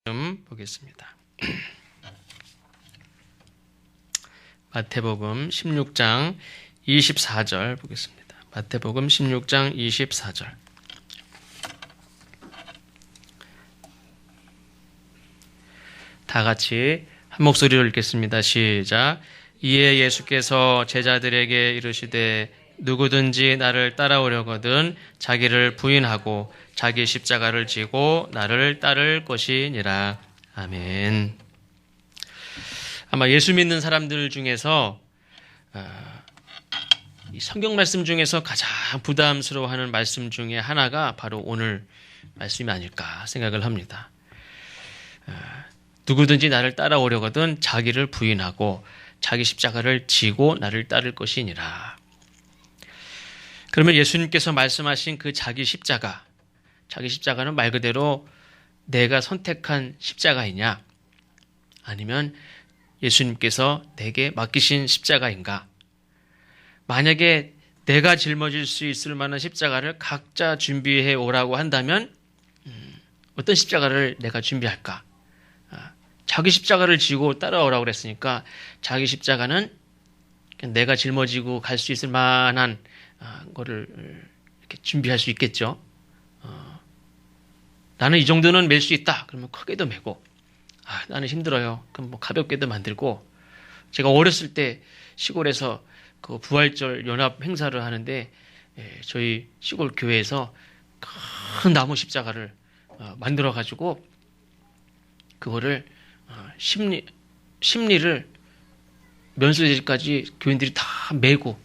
보겠습니다. 마태복음 16장 24절 보겠습니다. 마태복음 16장 24절. 다 같이 한 목소리로 읽겠습니다. 시작. 이에 예수께서 제자들에게 이르시되 누구든지 나를 따라오려거든 자기를 부인하고 자기 십자가를 지고 나를 따를 것이니라. 아멘. 아마 예수 믿는 사람들 중에서 이 성경 말씀 중에서 가장 부담스러워하는 말씀 중에 하나가 바로 오늘 말씀이 아닐까 생각을 합니다. 누구든지 나를 따라오려거든 자기를 부인하고 자기 십자가를 지고 나를 따를 것이니라. 그러면 예수님께서 말씀하신 그 자기 십자가는 말 그대로 내가 선택한 십자가이냐, 아니면 예수님께서 내게 맡기신 십자가인가? 만약에 내가 짊어질 수 있을 만한 십자가를 각자 준비해 오라고 한다면 어떤 십자가를 내가 준비할까? 자기 십자가를 지고 따라오라고 그랬으니까 자기 십자가는 내가 짊어지고 갈 수 있을 만한 거를 이렇게 준비할 수 있겠죠. 나는 이 정도는 맬 수 있다. 그러면 크게도 메고, 나는 힘들어요. 그럼 뭐 가볍게도 만들고. 제가 어렸을 때 시골에서 그 부활절 연합 행사를 하는데 저희 시골 교회에서 큰 나무 십자가를 만들어 가지고 그거를 심리를 면수제까지 교인들이 다 메고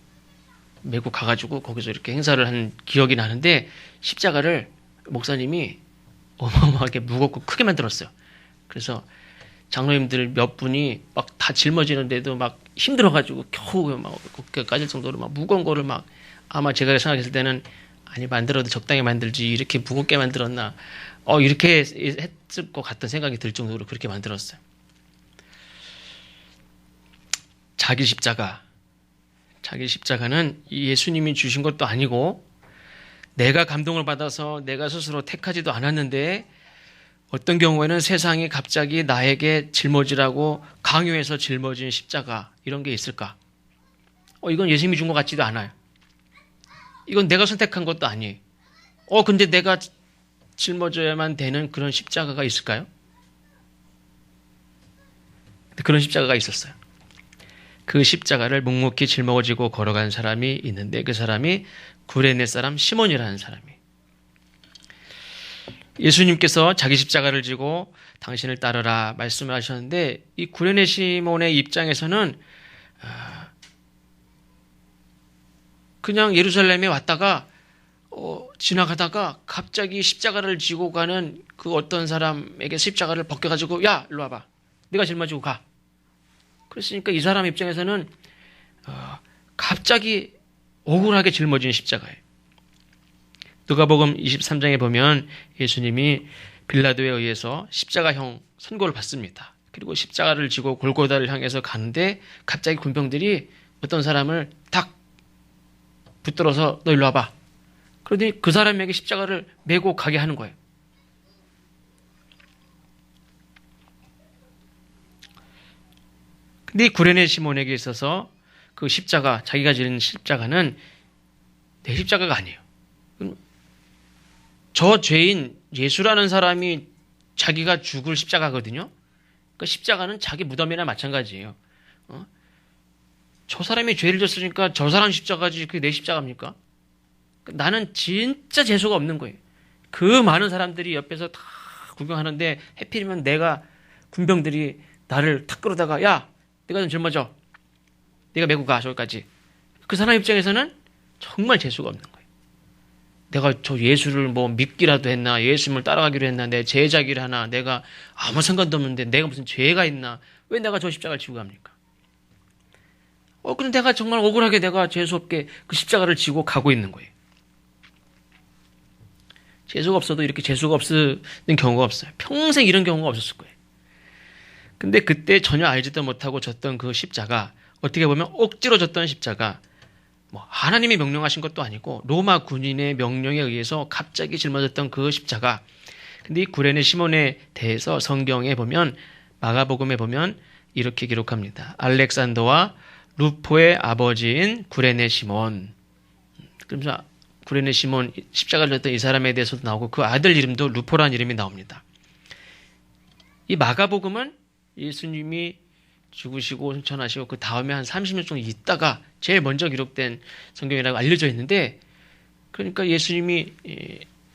가가지고 거기서 이렇게 행사를 한 기억이 나는데, 십자가를 목사님이 어마어마하게 무겁고 크게 만들었어요. 그래서 장로님들 몇 분이 막 다 짊어지는데도 막 힘들어가지고 겨우 막 어깨가 까질 정도로 막 무거운 거를 막, 아마 제가 생각했을 때는 아니 만들어도 적당히 만들지 이렇게 무겁게 만들었나, 이렇게 했을 것 같은 생각이 들 정도로 그렇게 만들었어요. 자기 십자가는 예수님이 주신 것도 아니고 내가 감동을 받아서 내가 스스로 택하지도 않았는데, 어떤 경우에는 세상이 갑자기 나에게 짊어지라고 강요해서 짊어진 십자가, 이런 게 있을까? 이건 예수님이 준 것 같지도 않아요. 이건 내가 선택한 것도 아니에요. 근데 내가 짊어져야만 되는 그런 십자가가 있을까요? 그런 십자가가 있었어요. 그 십자가를 묵묵히 짊어지고 걸어간 사람이 있는데, 그 사람이 구레네 사람 시몬이라는 사람이. 예수님께서 자기 십자가를 지고 당신을 따르라 말씀을 하셨는데, 이 구레네 시몬의 입장에서는 그냥 예루살렘에 왔다가 지나가다가 갑자기 십자가를 지고 가는 그 어떤 사람에게 십자가를 벗겨가지고, 야 일로 와봐, 내가 짊어지고 가. 그랬으니까 이 사람 입장에서는 갑자기 억울하게 짊어진 십자가예요. 누가복음 23장에 보면 예수님이 빌라도에 의해서 십자가형 선고를 받습니다. 그리고 십자가를 지고 골고다를 향해서 가는데 갑자기 군병들이 어떤 사람을 탁 붙들어서 너 일로 와봐. 그러더니 그 사람에게 십자가를 메고 가게 하는 거예요. 근데 구레네 시몬에게 있어서 그 십자가, 자기가 지른 십자가는 내 십자가가 아니에요. 저 죄인 예수라는 사람이 자기가 죽을 십자가거든요. 그 십자가는 자기 무덤이나 마찬가지예요. 저 사람이 죄를 졌으니까 저 사람 십자가지 그게 내 십자가입니까? 나는 진짜 재수가 없는 거예요. 그 많은 사람들이 옆에서 다 구경하는데 하필이면 내가, 군병들이 나를 탁 끌어다가, 야 내가 좀 짊어져, 내가 메고 가 저기까지. 그 사람 입장에서는 정말 재수가 없는 거예요. 내가 저 예수를 뭐 믿기라도 했나, 예수님을 따라가기로 했나, 내 제자기를 하나, 내가 아무 상관도 없는데 내가 무슨 죄가 있나, 왜 내가 저 십자가를 지고 갑니까? 근데 내가 정말 억울하게 내가 재수 없게 그 십자가를 지고 가고 있는 거예요. 재수가 없어도 이렇게 재수가 없는 경우가 없어요. 평생 이런 경우가 없었을 거예요. 근데 그때 전혀 알지도 못하고 졌던 그 십자가, 어떻게 보면 억지로 졌던 십자가, 뭐 하나님이 명령하신 것도 아니고 로마 군인의 명령에 의해서 갑자기 짊어졌던 그 십자가, 근데 이 구레네 시몬에 대해서 성경에 보면, 마가복음에 보면 이렇게 기록합니다. 알렉산더와 루포의 아버지인 구레네 시몬. 그러면서 구레네 시몬, 십자가를 졌던 이 사람에 대해서도 나오고 그 아들 이름도 루포라는 이름이 나옵니다. 이 마가복음은 예수님이 죽으시고 승천하시고 그 다음에 한 30년 정도 있다가 제일 먼저 기록된 성경이라고 알려져 있는데, 그러니까 예수님이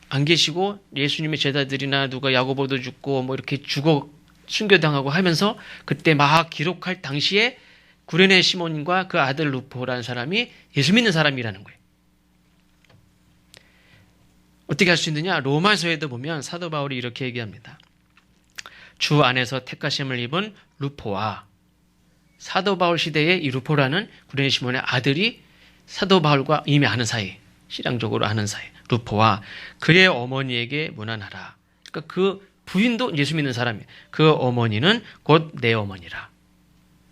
안 계시고 예수님의 제자들이나 누가 야고보도 죽고 뭐 이렇게 죽어 순교당하고 하면서 그때 막 기록할 당시에 구레네 시몬과 그 아들 루포라는 사람이 예수 믿는 사람이라는 거예요. 어떻게 할 수 있느냐? 로마서에도 보면 사도 바울이 이렇게 얘기합니다. 주 안에서 택하심을 입은 루포와, 사도 바울 시대에 이 루포라는 구레네 시몬의 아들이 사도 바울과 이미 아는 사이, 신앙적으로 아는 사이, 루포와 그의 어머니에게 문안하라. 그러니까 그 부인도 예수 믿는 사람이에요. 그 어머니는 곧 내 어머니라.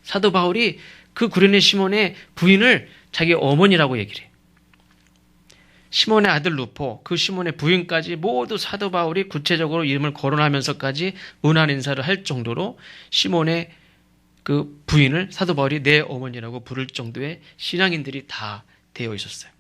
사도 바울이 그 구레네 시몬의 부인을 자기 어머니라고 얘기를 해요. 시몬의 아들 루포, 그 시몬의 부인까지 모두 사도 바울이 구체적으로 이름을 거론하면서까지 문안 인사를 할 정도로 시몬의 그 부인을 사도 바울이 내 어머니라고 부를 정도의 신앙인들이 다 되어 있었어요.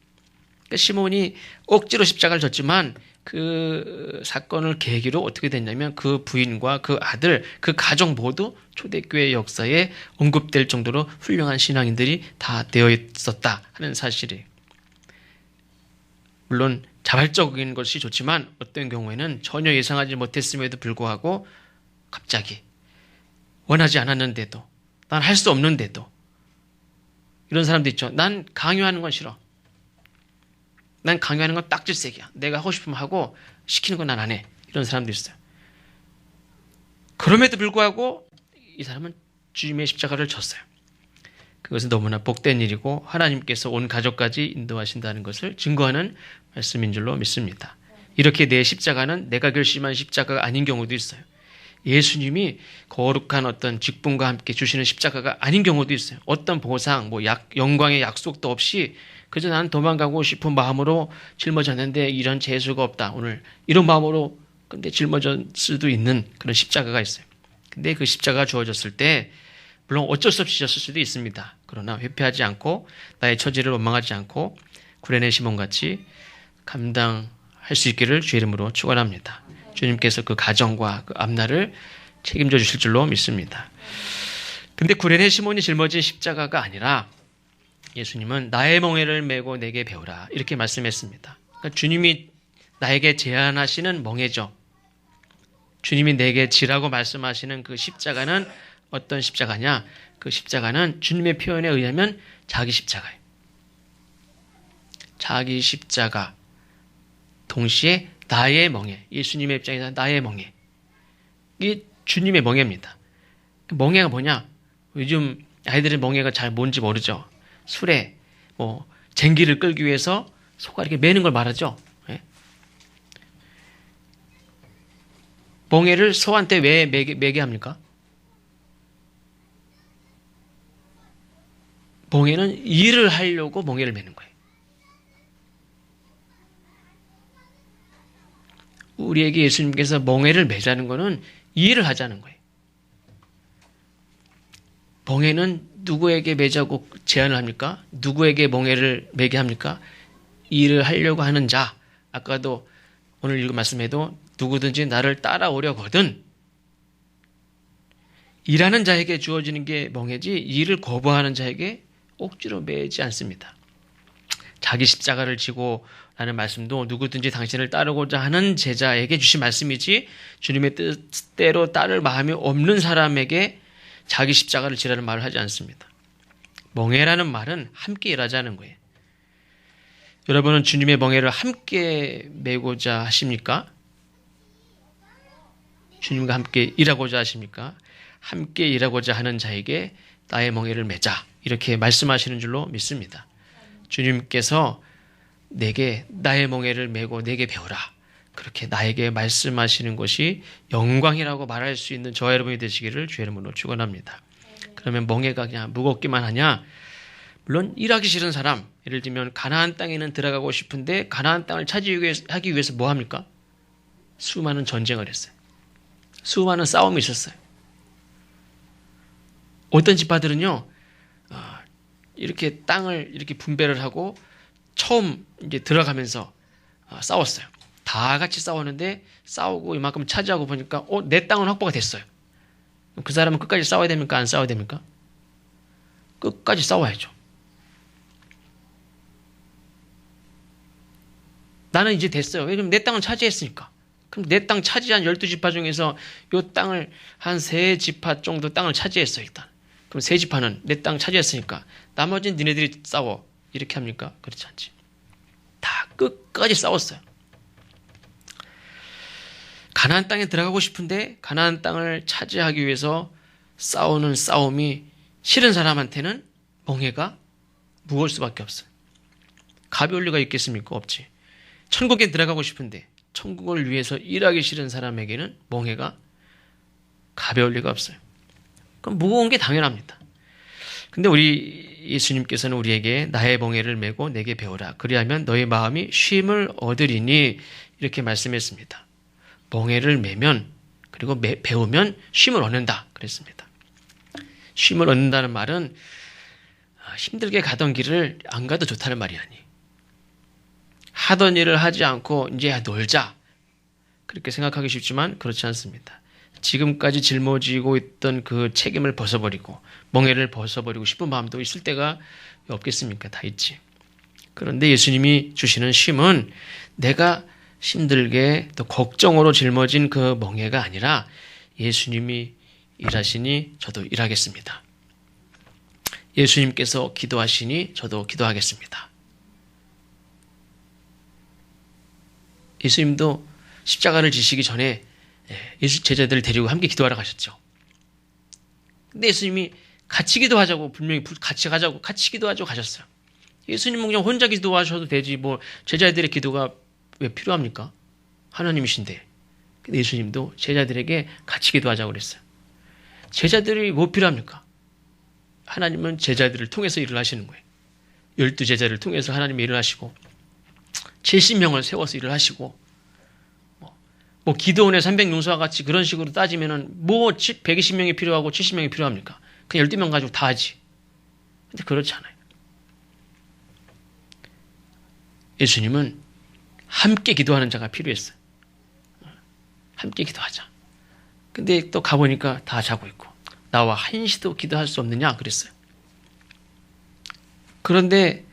그러니까 시몬이 억지로 십자가를 졌지만 그 사건을 계기로 어떻게 됐냐면 그 부인과 그 아들, 그 가족 모두 초대교회 역사에 언급될 정도로 훌륭한 신앙인들이 다 되어 있었다 하는 사실이에요. 물론 자발적인 것이 좋지만 어떤 경우에는 전혀 예상하지 못했음에도 불구하고 갑자기 원하지 않았는데도, 난 할 수 없는데도, 이런 사람도 있죠. 난 강요하는 건 싫어. 난 강요하는 건 딱질색이야. 내가 하고 싶으면 하고 시키는 건 난 안 해. 이런 사람도 있어요. 그럼에도 불구하고 이 사람은 주님의 십자가를 졌어요. 그것은 너무나 복된 일이고 하나님께서 온 가족까지 인도하신다는 것을 증거하는 말씀인 줄로 믿습니다. 이렇게 내 십자가는 내가 결심한 십자가가 아닌 경우도 있어요. 예수님이 거룩한 어떤 직분과 함께 주시는 십자가가 아닌 경우도 있어요. 어떤 보상, 영광의 약속도 없이 그저 나는 도망가고 싶은 마음으로 짊어졌는데 이런 재수가 없다. 오늘 이런 마음으로 근데 짊어질 수도 있는 그런 십자가가 있어요. 근데 그 십자가가 주어졌을 때 물론 어쩔 수 없이 졌을 수도 있습니다. 그러나 회피하지 않고 나의 처지를 원망하지 않고 구레네 시몬같이 감당할 수 있기를 주의 이름으로 축원합니다. 주님께서 그 가정과 그 앞날을 책임져 주실 줄로 믿습니다. 근데 구레네 시몬이 짊어진 십자가가 아니라 예수님은 나의 멍에를 메고 내게 배우라 이렇게 말씀했습니다. 그러니까 주님이 나에게 제안하시는 멍에죠. 주님이 내게 지라고 말씀하시는 그 십자가는 어떤 십자가냐? 그 십자가는 주님의 표현에 의하면 자기 십자가예요. 자기 십자가 동시에 나의 멍에, 예수님의 입장에서 나의 멍에, 이게 주님의 멍에입니다. 멍에가 뭐냐? 요즘 아이들은 멍에가 잘 뭔지 모르죠. 술에 쟁기를 끌기 위해서 소가 이렇게 매는 걸 말하죠. 예? 멍에를 소한테 왜 매게 합니까? 멍에는 일을 하려고 멍에를 매는 거예요. 우리에게 예수님께서 멍에를 매자는 것은 일을 하자는 거예요. 멍에는 누구에게 매자고 제안을 합니까? 누구에게 멍에를 매게 합니까? 일을 하려고 하는 자. 아까도 오늘 읽은 말씀에도 누구든지 나를 따라오려거든 일하는 자에게 주어지는 게 멍에지 일을 거부하는 자에게 억지로 매지 않습니다. 자기 십자가를 지고 라는 말씀도 누구든지 당신을 따르고자 하는 제자에게 주신 말씀이지 주님의 뜻대로 따를 마음이 없는 사람에게 자기 십자가를 지라는 말을 하지 않습니다. 멍에라는 말은 함께 일하자는 거예요. 여러분은 주님의 멍에를 함께 메고자 하십니까? 주님과 함께 일하고자 하십니까? 함께 일하고자 하는 자에게 나의 멍에를 매자 이렇게 말씀하시는 줄로 믿습니다. 주님께서 내게 나의 멍에를 메고 내게 배우라 그렇게 나에게 말씀하시는 것이 영광이라고 말할 수 있는 저와 여러분이 되시기를 주의 이름으로 축원합니다. 그러면 멍에가 그냥 무겁기만 하냐? 물론 일하기 싫은 사람, 예를 들면 가나안 땅에는 들어가고 싶은데 가나안 땅을 차지하기 위해서 뭐 합니까? 수많은 전쟁을 했어요. 수많은 싸움이 있었어요. 어떤 지파들은요, 이렇게 땅을 이렇게 분배를 하고 처음 이제 들어가면서 싸웠어요. 다 같이 싸웠는데 싸우고 이만큼 차지하고 보니까 내 땅은 확보가 됐어요. 그 사람은 끝까지 싸워야 됩니까? 안 싸워야 됩니까? 끝까지 싸워야죠. 나는 이제 됐어요. 왜냐면 내 땅을 차지했으니까. 그럼 내 땅 차지한 12지파 중에서 이 땅을 한 3지파 정도 땅을 차지했어 일단. 그럼 3지파는 내 땅 차지했으니까 나머지는 니네들이 싸워. 이렇게 합니까? 그렇지 않지. 다 끝까지 싸웠어요. 가나안 땅에 들어가고 싶은데 가나안 땅을 차지하기 위해서 싸우는 싸움이 싫은 사람한테는 멍해가 무거울 수밖에 없어요. 가벼울 리가 있겠습니까? 없지. 천국에 들어가고 싶은데 천국을 위해서 일하기 싫은 사람에게는 멍해가 가벼울 리가 없어요. 그럼 무거운 게 당연합니다. 근데 우리 예수님께서는 우리에게 나의 멍에를 메고 내게 배우라. 그리하면 너의 마음이 쉼을 얻으리니 이렇게 말씀했습니다. 멍에를 메면 그리고 배우면 쉼을 얻는다 그랬습니다. 쉼을 얻는다는 말은 힘들게 가던 길을 안 가도 좋다는 말이 아니. 하던 일을 하지 않고 이제 놀자 그렇게 생각하기 쉽지만 그렇지 않습니다. 지금까지 짊어지고 있던 그 책임을 벗어버리고 멍에를 벗어버리고 싶은 마음도 있을 때가 없겠습니까? 다 있지. 그런데 예수님이 주시는 쉼은 내가 힘들게 또 걱정으로 짊어진 그 멍에가 아니라 예수님이 일하시니 저도 일하겠습니다. 예수님께서 기도하시니 저도 기도하겠습니다. 예수님도 십자가를 지시기 전에 예수 제자들을 데리고 함께 기도하러 가셨죠. 근데 예수님이 같이 기도하자고 분명히 같이 가자고 같이 기도하자고 가셨어요. 예수님은 그냥 혼자 기도하셔도 되지 뭐 제자들의 기도가 왜 필요합니까? 하나님이신데. 근데 예수님도 제자들에게 같이 기도하자고 그랬어요. 제자들이 뭐 필요합니까? 하나님은 제자들을 통해서 일을 하시는 거예요. 12제자를 통해서 하나님이 일을 하시고 70명을 세워서 일을 하시고 뭐 기드온의 300용사와 같이 그런 식으로 따지면은 뭐 120명이 필요하고 70명이 필요합니까? 그냥 12명 가지고 다 하지. 근데 그렇지 않아요. 예수님은 함께 기도하는 자가 필요했어요. 함께 기도하자. 근데 또 가보니까 다 자고 있고 나와 한시도 기도할 수 없느냐 그랬어요. 그런데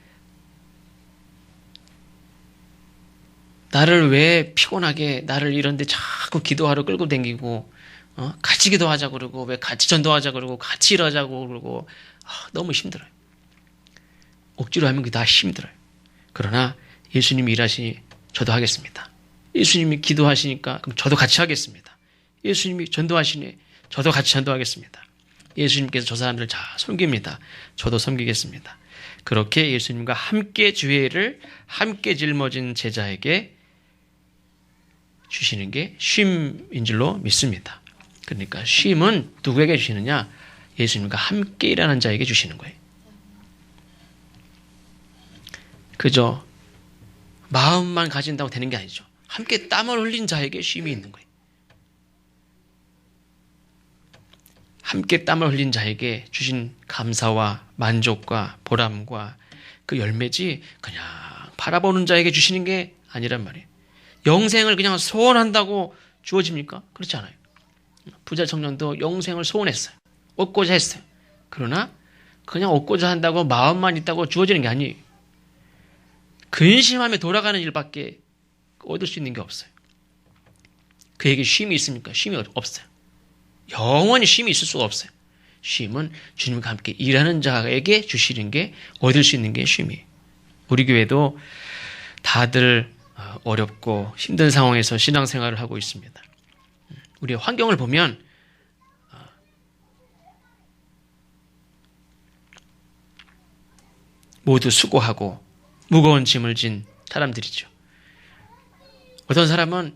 나를 왜 피곤하게 나를 이런데 자꾸 기도하러 끌고 다니고 같이 기도하자 그러고 왜 같이 전도하자 그러고 같이 일하자고 그러고 너무 힘들어요. 억지로 하면 그게 다 힘들어요. 그러나 예수님이 일하시니 저도 하겠습니다. 예수님이 기도하시니까 그럼 저도 같이 하겠습니다. 예수님이 전도하시니 저도 같이 전도하겠습니다. 예수님께서 저 사람들 잘 섬깁니다. 저도 섬기겠습니다. 그렇게 예수님과 함께 주의를 함께 짊어진 제자에게 주시는 게 쉼인 줄로 믿습니다. 그러니까 쉼은 누구에게 주시느냐? 예수님과 함께 일하는 자에게 주시는 거예요. 그저 마음만 가진다고 되는 게 아니죠. 함께 땀을 흘린 자에게 쉼이 있는 거예요. 함께 땀을 흘린 자에게 주신 감사와 만족과 보람과 그 열매지 그냥 바라보는 자에게 주시는 게 아니란 말이에요. 영생을 그냥 소원한다고 주어집니까? 그렇지 않아요. 부자 청년도 영생을 소원했어요. 얻고자 했어요. 그러나 그냥 얻고자 한다고 마음만 있다고 주어지는 게 아니에요. 근심하며 돌아가는 일밖에 얻을 수 있는 게 없어요. 그에게 쉼이 있습니까? 쉼이 없어요. 영원히 쉼이 있을 수가 없어요. 쉼은 주님과 함께 일하는 자에게 주시는 게 얻을 수 있는 게 쉼이에요. 우리 교회도 다들 어렵고 힘든 상황에서 신앙생활을 하고 있습니다. 우리의 환경을 보면 모두 수고하고 무거운 짐을 진 사람들이죠. 어떤 사람은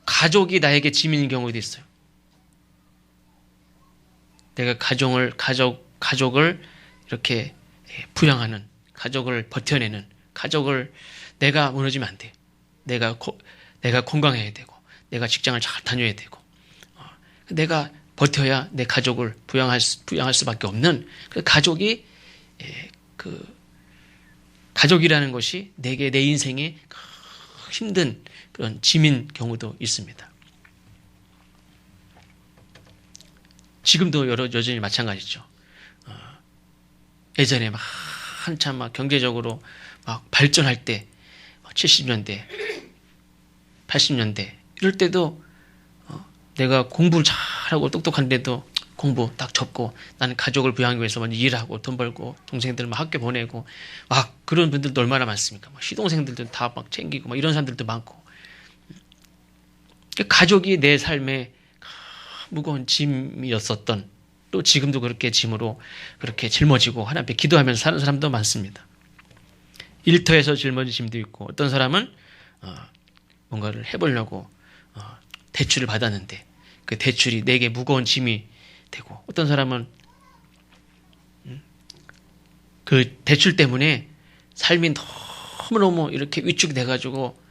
가족이 나에게 짐인 경우도 있어요. 내가 가족을 이렇게 부양하는, 가족을 버텨내는, 가족을 내가 무너지면 안 돼. 내가 건강해야 되고, 내가 직장을 잘 다녀야 되고, 내가 버텨야 내 가족을 부양할 수밖에 없는 그 가족이, 가족이라는 것이 내게 내 인생에 힘든 그런 짐인 경우도 있습니다. 지금도 여전히 마찬가지죠. 예전에 막 한참 막 경제적으로 막 발전할 때, 70년대, 80년대 이럴 때도 내가 공부를 잘하고 똑똑한데도 공부 딱 접고 나는 가족을 부양하기 위해서 먼저 일하고 돈 벌고 동생들 막 학교 보내고 막 그런 분들도 얼마나 많습니까? 막 시동생들도 다 막 챙기고 막 이런 사람들도 많고, 가족이 내 삶에 무거운 짐이었었던, 또 지금도 그렇게 짐으로 그렇게 짊어지고 하나님 앞에 기도하면서 사는 사람도 많습니다. 일터에서 짊어진 짐도 있고, 어떤 사람은 뭔가를 해보려고 대출을 받았는데 그 대출이 내게 무거운 짐이 되고, 어떤 사람은 그 대출 때문에 삶이 너무너무 이렇게 위축돼가지고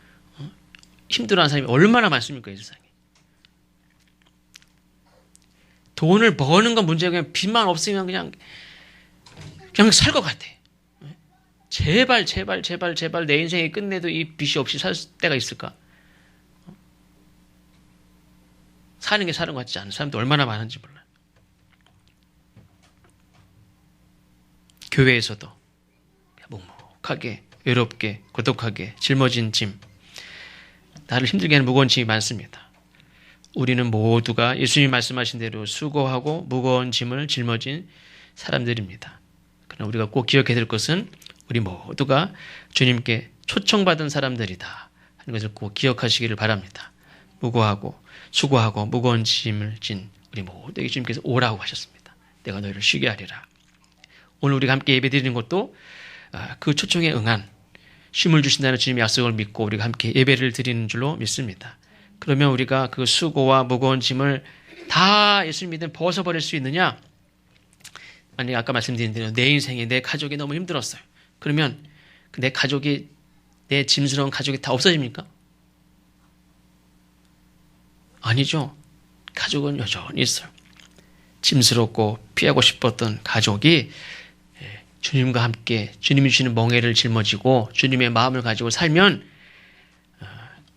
힘들어하는 사람이 얼마나 많습니까, 이 세상에. 돈을 버는 건 문제가 그냥 빚만 없으면 그냥 살 것 같아. 제발 내 인생에 끝내도 이 빚이 없이 살 때가 있을까? 사는 게 사는 것 같지 않은 사람도 얼마나 많은지 몰라요. 교회에서도 묵묵하게, 외롭게, 고독하게 짊어진 짐, 나를 힘들게 하는 무거운 짐이 많습니다. 우리는 모두가 예수님이 말씀하신 대로 수고하고 무거운 짐을 짊어진 사람들입니다. 그러나 우리가 꼭 기억해야 될 것은 우리 모두가 주님께 초청받은 사람들이다 하는 것을 꼭 기억하시기를 바랍니다. 무고하고 수고하고 무거운 짐을 진 우리 모두에게 주님께서 오라고 하셨습니다. 내가 너희를 쉬게 하리라. 오늘 우리가 함께 예배드리는 것도 그 초청에 응한, 쉼을 주신다는 주님의 약속을 믿고 우리가 함께 예배를 드리는 줄로 믿습니다. 그러면 우리가 그 수고와 무거운 짐을 다 예수님 믿음 벗어버릴 수 있느냐? 만약에 아까 말씀드린 대로 내 인생에 내 가족이 너무 힘들었어요. 그러면 내 가족이, 내 짐스러운 가족이 다 없어집니까? 아니죠. 가족은 여전히 있어요. 짐스럽고 피하고 싶었던 가족이 주님과 함께 주님이 주시는 멍에를 짊어지고 주님의 마음을 가지고 살면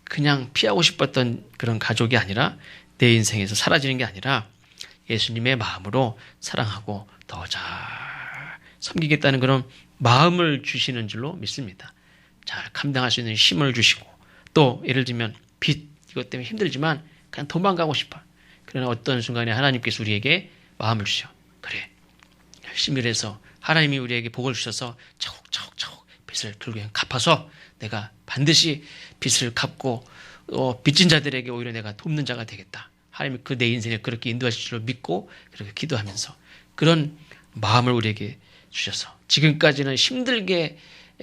그냥 피하고 싶었던 그런 가족이 아니라, 내 인생에서 사라지는 게 아니라 예수님의 마음으로 사랑하고 더 잘 섬기겠다는 그런 마음을 주시는 줄로 믿습니다. 잘 감당할 수 있는 힘을 주시고, 또 예를 들면 빚, 이것 때문에 힘들지만 그냥 도망가고 싶어. 그러나 어떤 순간에 하나님께서 우리에게 마음을 주셔. 그래, 열심히 해서 하나님이 우리에게 복을 주셔서 차곡차곡 빚을 결국엔 갚아서 내가 반드시 빚을 갚고 빚진 자들에게 오히려 내가 돕는 자가 되겠다. 하나님이 내 인생을 그렇게 인도하실 줄로 믿고 그렇게 기도하면서 그런 마음을 우리에게 주셔서, 지금까지는 힘들게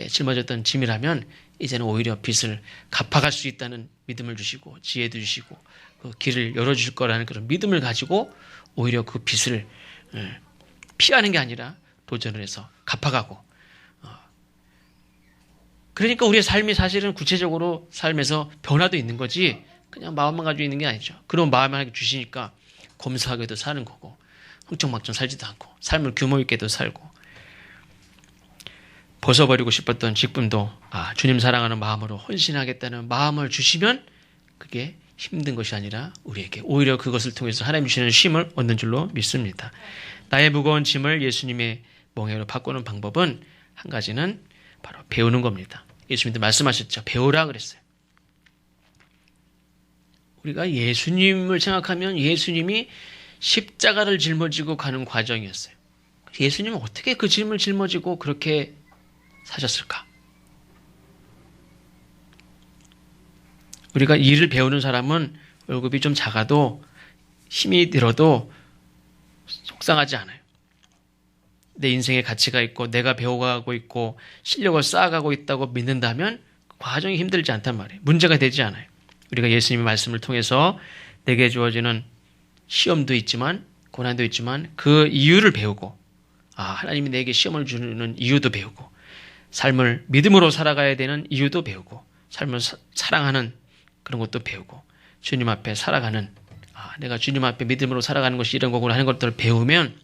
짊어졌던 짐이라면 이제는 오히려 빚을 갚아갈 수 있다는 믿음을 주시고 지혜도 주시고 그 길을 열어주실 거라는 그런 믿음을 가지고 오히려 그 빚을 피하는 게 아니라 도전을 해서 갚아가고, 그러니까 우리의 삶이 사실은 구체적으로 삶에서 변화도 있는 거지 그냥 마음만 가지고 있는 게 아니죠. 그런 마음을 주시니까 검소하게도 사는 거고 흥청망청 살지도 않고 삶을 규모 있게도 살고, 벗어버리고 싶었던 직분도 주님 사랑하는 마음으로 헌신하겠다는 마음을 주시면 그게 힘든 것이 아니라 우리에게 오히려 그것을 통해서 하나님 주시는 쉼을 얻는 줄로 믿습니다. 나의 무거운 짐을 예수님의 멍에로 바꾸는 방법은 한 가지는 바로 배우는 겁니다. 예수님도 말씀하셨죠. 배우라 그랬어요. 우리가 예수님을 생각하면 예수님이 십자가를 짊어지고 가는 과정이었어요. 예수님은 어떻게 그 짐을 짊어지고 그렇게 사셨을까? 우리가 일을 배우는 사람은 월급이 좀 작아도 힘이 들어도 속상하지 않아요. 내 인생에 가치가 있고 내가 배워가고 있고 실력을 쌓아가고 있다고 믿는다면 그 과정이 힘들지 않단 말이에요. 문제가 되지 않아요. 우리가 예수님의 말씀을 통해서 내게 주어지는 시험도 있지만 고난도 있지만 그 이유를 배우고, 하나님이 내게 시험을 주는 이유도 배우고, 삶을 믿음으로 살아가야 되는 이유도 배우고, 삶을 사랑하는 그런 것도 배우고, 주님 앞에 살아가는, 내가 주님 앞에 믿음으로 살아가는 것이 이런 거구나 하는 것들을 배우면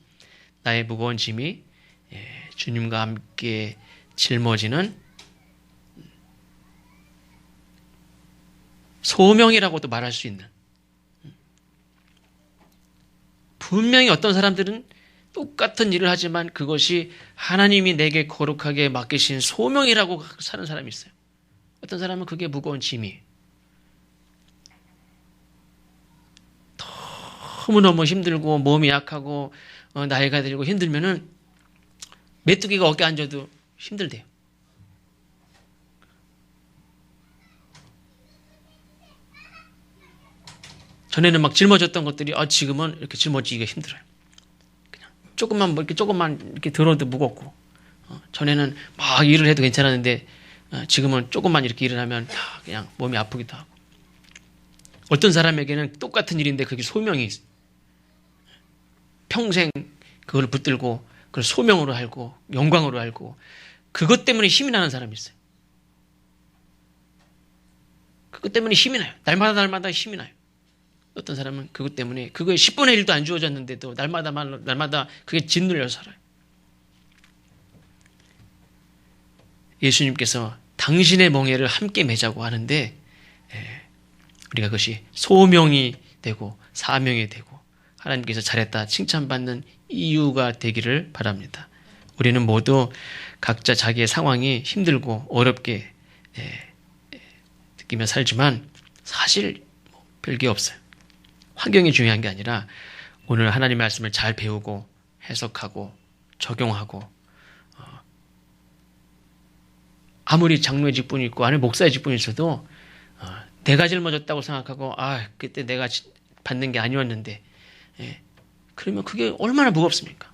나의 무거운 짐이 주님과 함께 짊어지는 소명이라고도 말할 수 있는, 분명히 어떤 사람들은 똑같은 일을 하지만 그것이 하나님이 내게 거룩하게 맡기신 소명이라고 사는 사람이 있어요. 어떤 사람은 그게 무거운 짐이 너무너무 힘들고 몸이 약하고 나이가 들고 힘들면은 메뚜기가 어깨 앉아도 힘들대요. 전에는 막 짊어졌던 것들이 지금은 이렇게 짊어지기가 힘들어요. 그냥 조금만 이렇게 들어도 무겁고, 전에는 막 일을 해도 괜찮았는데 지금은 조금만 이렇게 일을 하면 다 그냥 몸이 아프기도 하고. 어떤 사람에게는 똑같은 일인데 그게 소명이 있어요. 평생 그걸 붙들고 그걸 소명으로 알고 영광으로 알고 그것 때문에 힘이 나는 사람이 있어요. 그것 때문에 힘이 나요. 날마다 힘이 나요. 어떤 사람은 그것 때문에 그거에 10분의 1도 안 주어졌는데도 날마다 그게 짓눌려 살아요. 예수님께서 당신의 멍에를 함께 매자고 하는데 우리가 그것이 소명이 되고 사명이 되고 하나님께서 잘했다 칭찬받는 이유가 되기를 바랍니다. 우리는 모두 각자 자기의 상황이 힘들고 어렵게 느끼며 살지만 사실 별게 없어요. 환경이 중요한 게 아니라 오늘 하나님의 말씀을 잘 배우고 해석하고 적용하고 아무리 장로의 직분이 있고 아니면 목사의 직분이 있어도 내가 짊어졌다고 생각하고 그때 내가 받는 게 아니었는데 그러면 그게 얼마나 무겁습니까?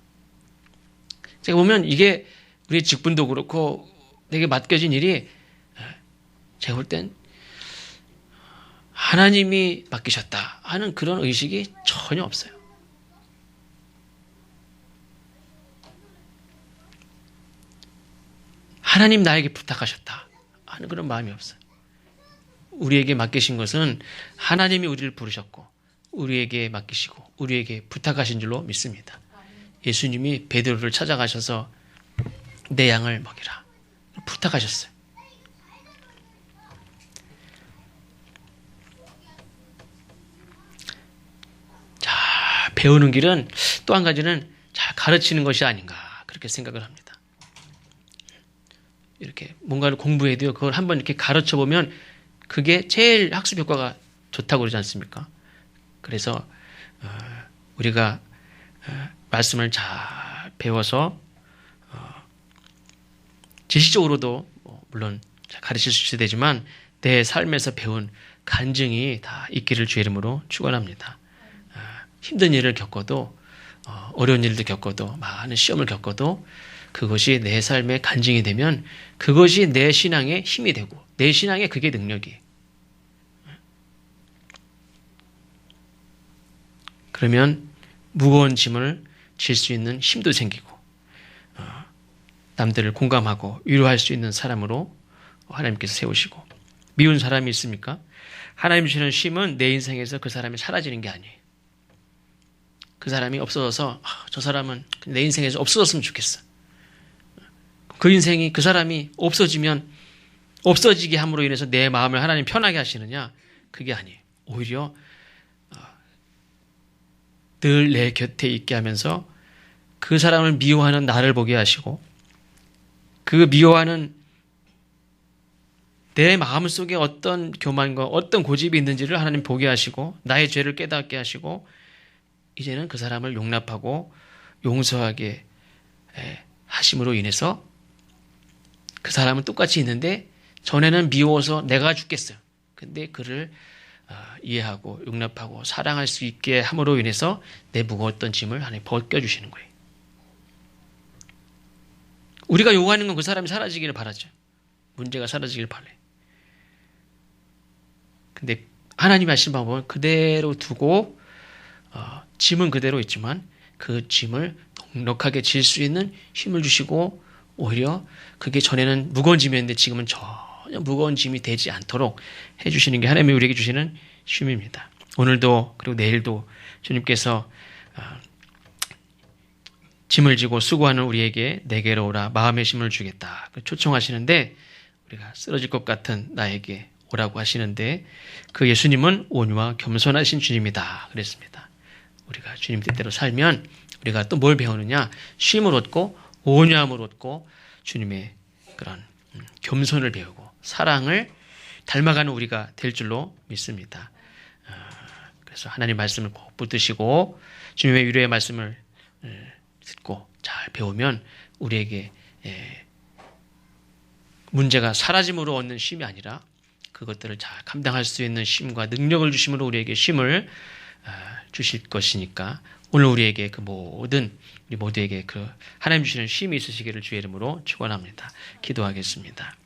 제가 보면 이게 우리 직분도 그렇고 내게 맡겨진 일이 제가 볼 땐 하나님이 맡기셨다 하는 그런 의식이 전혀 없어요. 하나님 나에게 부탁하셨다 하는 그런 마음이 없어요. 우리에게 맡기신 것은 하나님이 우리를 부르셨고 우리에게 맡기시고 우리에게 부탁하신 줄로 믿습니다. 예수님이 베드로를 찾아가셔서 내 양을 먹이라 부탁하셨어요. 자, 배우는 길은 또 한 가지는 잘 가르치는 것이 아닌가 그렇게 생각을 합니다. 이렇게 뭔가를 공부해도요, 그걸 한번 이렇게 가르쳐 보면 그게 제일 학습 효과가 좋다고 그러지 않습니까? 그래서 우리가 말씀을 잘 배워서 지식적으로도 물론 잘 가르칠 수 있어야 되지만 내 삶에서 배운 간증이 다 있기를 주의 이름으로 축원합니다. 힘든 일을 겪어도 어려운 일도 겪어도 많은 시험을 겪어도 그것이 내 삶의 간증이 되면 그것이 내 신앙의 힘이 되고 내 신앙의 그게 능력이에요. 그러면 무거운 짐을 질 수 있는 힘도 생기고 남들을 공감하고 위로할 수 있는 사람으로 하나님께서 세우시고 미운 사람이 있습니까? 하나님 주시는 쉼은 내 인생에서 그 사람이 사라지는 게 아니에요. 그 사람이 없어져서 저 사람은 내 인생에서 없어졌으면 좋겠어. 그 인생이 그 사람이 없어지면 없어지게 함으로 인해서 내 마음을 하나님 편하게 하시느냐? 그게 아니에요. 오히려 늘 내 곁에 있게 하면서 그 사람을 미워하는 나를 보게 하시고 그 미워하는 내 마음속에 어떤 교만과 어떤 고집이 있는지를 하나님 보게 하시고 나의 죄를 깨닫게 하시고 이제는 그 사람을 용납하고 용서하게 하심으로 인해서 그 사람은 똑같이 있는데 전에는 미워서 내가 죽겠어요. 근데 그를 이해하고 용납하고 사랑할 수 있게 함으로 인해서 내 무거웠던 짐을 하나님 벗겨주시는 거예요. 우리가 요구하는 건 그 사람이 사라지기를 바라죠. 문제가 사라지기를 바라요. 근데 하나님이 하신 방법은 그대로 두고 짐은 그대로 있지만 그 짐을 넉넉하게 질 수 있는 힘을 주시고 오히려 그게 전에는 무거운 짐이었는데 지금은 전혀 무거운 짐이 되지 않도록 해주시는 게 하나님이 우리에게 주시는 쉼입니다. 오늘도 그리고 내일도 주님께서 짐을 지고 수고하는 우리에게 내게로 오라 마음의 힘을 주겠다 초청하시는데 우리가 쓰러질 것 같은 나에게 오라고 하시는데 그 예수님은 온유와 겸손하신 주님이다 그랬습니다. 우리가 주님 뜻대로 살면 우리가 또 뭘 배우느냐? 쉼을 얻고 온유함을 얻고 주님의 그런 겸손을 배우고 사랑을 닮아가는 우리가 될 줄로 믿습니다. 그래서 하나님 말씀을 꼭 붙드시고 주님의 위로의 말씀을 듣고 잘 배우면 우리에게 문제가 사라짐으로 얻는 쉼이 아니라 그것들을 잘 감당할 수 있는 쉼과 능력을 주심으로 우리에게 쉼을 주실 것이니까 오늘 우리에게 우리 모두에게 그 하나님 주시는 쉼이 있으시기를 주의 이름으로 축원합니다. 기도하겠습니다.